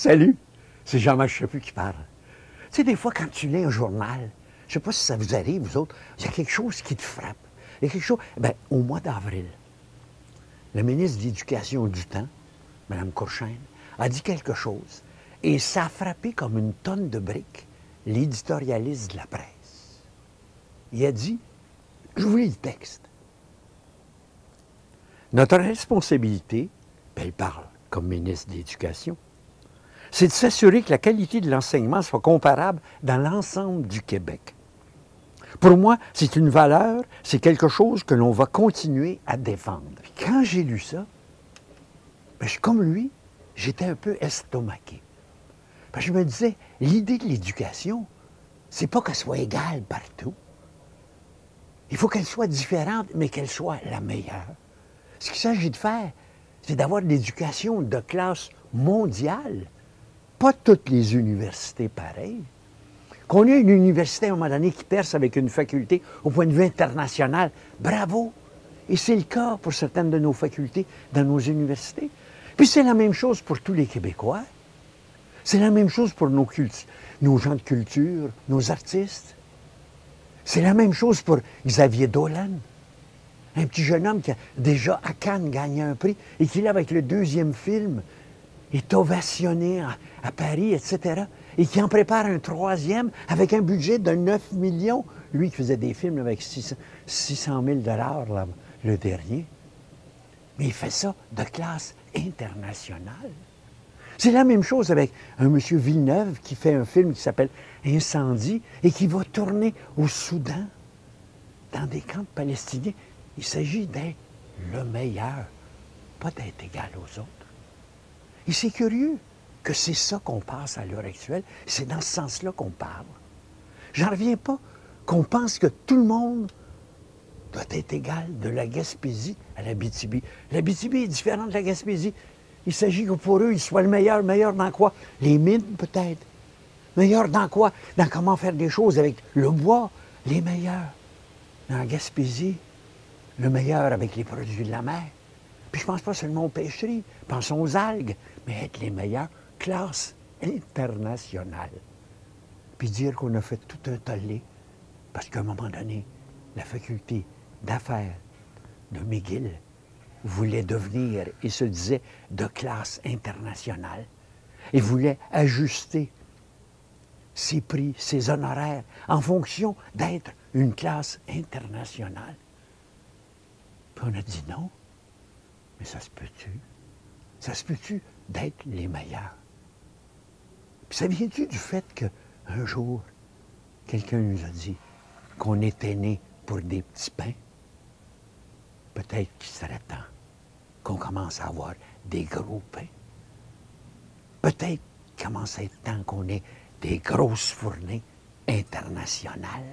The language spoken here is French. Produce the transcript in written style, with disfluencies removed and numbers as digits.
Salut, c'est Jean-Marc Chaput qui parle. Tu sais, des fois, quand tu lis un journal, je ne sais pas si ça vous arrive, vous autres, il y a quelque chose qui te frappe. Il y a quelque chose... Bien, au mois d'avril, le ministre de l'Éducation du temps, Mme Courchaine, a dit quelque chose. Et ça a frappé comme une tonne de briques l'éditorialiste de la presse. Il a dit, je vous lis le texte. Notre responsabilité, elle parle comme ministre de l'Éducation, c'est de s'assurer que la qualité de l'enseignement soit comparable dans l'ensemble du Québec. Pour moi, c'est une valeur, c'est quelque chose que l'on va continuer à défendre. Puis quand j'ai lu ça, bien, comme lui, j'étais un peu estomaqué. Parce que je me disais, l'idée de l'éducation, c'est pas qu'elle soit égale partout. Il faut qu'elle soit différente, mais qu'elle soit la meilleure. Ce qu'il s'agit de faire, c'est d'avoir de l'éducation de classe mondiale. Pas toutes les universités pareilles. Qu'on ait une université à un moment donné qui perce avec une faculté au point de vue international, bravo! Et c'est le cas pour certaines de nos facultés dans nos universités. Puis c'est la même chose pour tous les Québécois. C'est la même chose pour nos gens de culture, nos artistes. C'est la même chose pour Xavier Dolan, un petit jeune homme qui a déjà à Cannes gagné un prix et qui, là, avec le deuxième film, est ovationné à Paris, etc. Et qui en prépare un troisième avec un budget de 9 millions. Lui qui faisait des films avec 600 000 $ le dernier. Mais il fait ça de classe internationale. C'est la même chose avec un monsieur Villeneuve qui fait un film qui s'appelle Incendie et qui va tourner au Soudan, dans des camps de Palestiniens. Il s'agit d'être le meilleur, pas d'être égal aux autres. Et c'est curieux que c'est ça qu'on passe à l'heure actuelle. C'est dans ce sens-là qu'on parle. J'en reviens pas qu'on pense que tout le monde doit être égal de la Gaspésie à l'Abitibi. L'Abitibi est différente de la Gaspésie. Il s'agit que pour eux, ils soient le meilleur. Meilleur dans quoi? Les mines, peut-être. Meilleur dans quoi? Dans comment faire des choses avec le bois. Les meilleurs. Dans la Gaspésie, le meilleur avec les produits de la mer. Puis je pense pas seulement aux pêcheries. Pensons aux algues. Mais être les meilleurs, classe internationale. Puis dire qu'on a fait tout un tollé parce qu'à un moment donné, la faculté d'affaires de McGill voulait devenir, et se disait, de classe internationale, et voulait ajuster ses prix, ses honoraires, en fonction d'être une classe internationale. Puis on a dit non, mais ça se peut-tu? Ça se peut-tu d'être les meilleurs? Puis ça vient-tu du fait qu'un jour, quelqu'un nous a dit qu'on était nés pour des petits pains? Peut-être qu'il serait temps qu'on commence à avoir des gros pains. Peut-être qu'il commence à être temps qu'on ait des grosses fournées internationales.